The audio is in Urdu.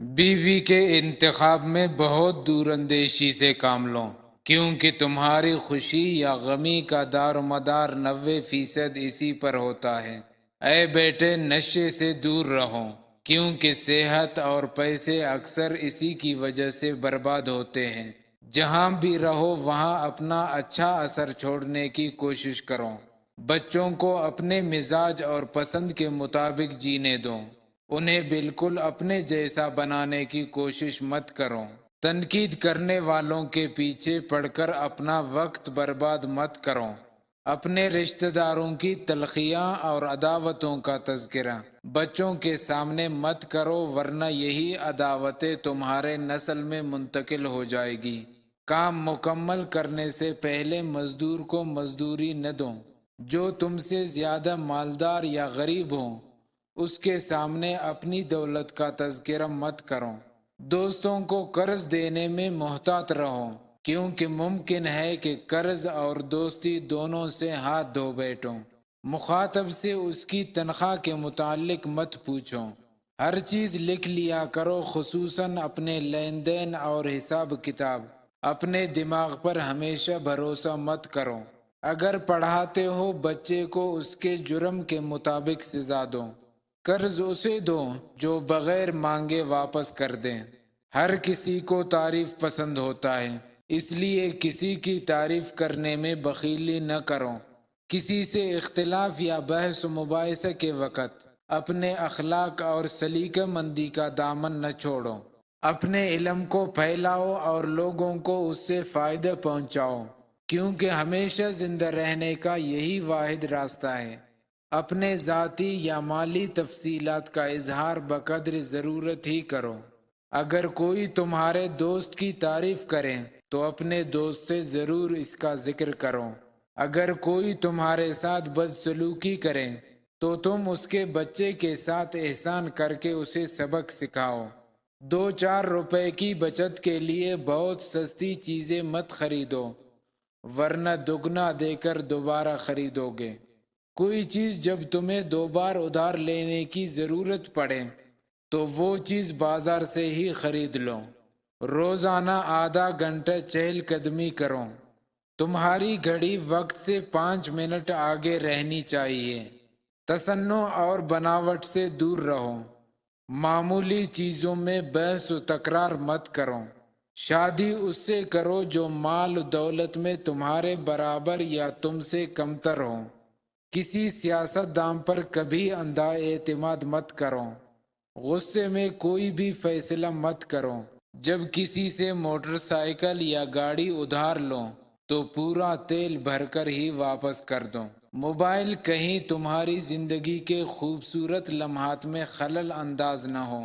بیوی کے انتخاب میں بہت دور اندیشی سے کام لو، کیونکہ تمہاری خوشی یا غمی کا دار و مدار 90% اسی پر ہوتا ہے۔ اے بیٹے، نشے سے دور رہو، کیونکہ صحت اور پیسے اکثر اسی کی وجہ سے برباد ہوتے ہیں۔ جہاں بھی رہو وہاں اپنا اچھا اثر چھوڑنے کی کوشش کرو۔ بچوں کو اپنے مزاج اور پسند کے مطابق جینے دو، انہیں بالکل اپنے جیسا بنانے کی کوشش مت کرو۔ تنقید کرنے والوں کے پیچھے پڑ کر اپنا وقت برباد مت کرو۔ اپنے رشتہ داروں کی تلخیاں اور عداوتوں کا تذکرہ بچوں کے سامنے مت کرو، ورنہ یہی عداوتیں تمہارے نسل میں منتقل ہو جائے گی۔ کام مکمل کرنے سے پہلے مزدور کو مزدوری نہ دو۔ جو تم سے زیادہ مالدار یا غریب ہو اس کے سامنے اپنی دولت کا تذکرہ مت کرو۔ دوستوں کو قرض دینے میں محتاط رہو، کیونکہ ممکن ہے کہ قرض اور دوستی دونوں سے ہاتھ دھو بیٹھو۔ مخاطب سے اس کی تنخواہ کے متعلق مت پوچھو۔ ہر چیز لکھ لیا کرو، خصوصاً اپنے لین دین اور حساب کتاب۔ اپنے دماغ پر ہمیشہ بھروسہ مت کرو۔ اگر پڑھاتے ہو بچے کو اس کے جرم کے مطابق سزا دو۔ قرض اسے دو جو بغیر مانگے واپس کر دے۔ ہر کسی کو تعریف پسند ہوتا ہے، اس لیے کسی کی تعریف کرنے میں بخیلی نہ کرو۔ کسی سے اختلاف یا بحث و مباحثہ کے وقت اپنے اخلاق اور سلیقہ مندی کا دامن نہ چھوڑو۔ اپنے علم کو پھیلاؤ اور لوگوں کو اس سے فائدہ پہنچاؤ، کیونکہ ہمیشہ زندہ رہنے کا یہی واحد راستہ ہے۔ اپنے ذاتی یا مالی تفصیلات کا اظہار بقدر ضرورت ہی کرو۔ اگر کوئی تمہارے دوست کی تعریف کرے تو اپنے دوست سے ضرور اس کا ذکر کرو۔ اگر کوئی تمہارے ساتھ بدسلوکی کرے تو تم اس کے بچے کے ساتھ احسان کر کے اسے سبق سکھاؤ۔ 2-4 روپے کی بچت کے لیے بہت سستی چیزیں مت خریدو، ورنہ دگنا دے کر دوبارہ خریدو گے۔ کوئی چیز جب تمہیں 2 بار ادھار لینے کی ضرورت پڑے تو وہ چیز بازار سے ہی خرید لو۔ روزانہ آدھا گھنٹہ چہل قدمی کرو۔ تمہاری گھڑی وقت سے 5 منٹ آگے رہنی چاہیے۔ تصنع اور بناوٹ سے دور رہو۔ معمولی چیزوں میں بحث و تکرار مت کرو۔ شادی اس سے کرو جو مال و دولت میں تمہارے برابر یا تم سے کمتر ہو۔ کسی سیاست دان پر کبھی اندھا اعتماد مت کرو۔ غصے میں کوئی بھی فیصلہ مت کرو۔ جب کسی سے موٹر سائیکل یا گاڑی ادھار لو تو پورا تیل بھر کر ہی واپس کر دو۔ موبائل کہیں تمہاری زندگی کے خوبصورت لمحات میں خلل انداز نہ ہو۔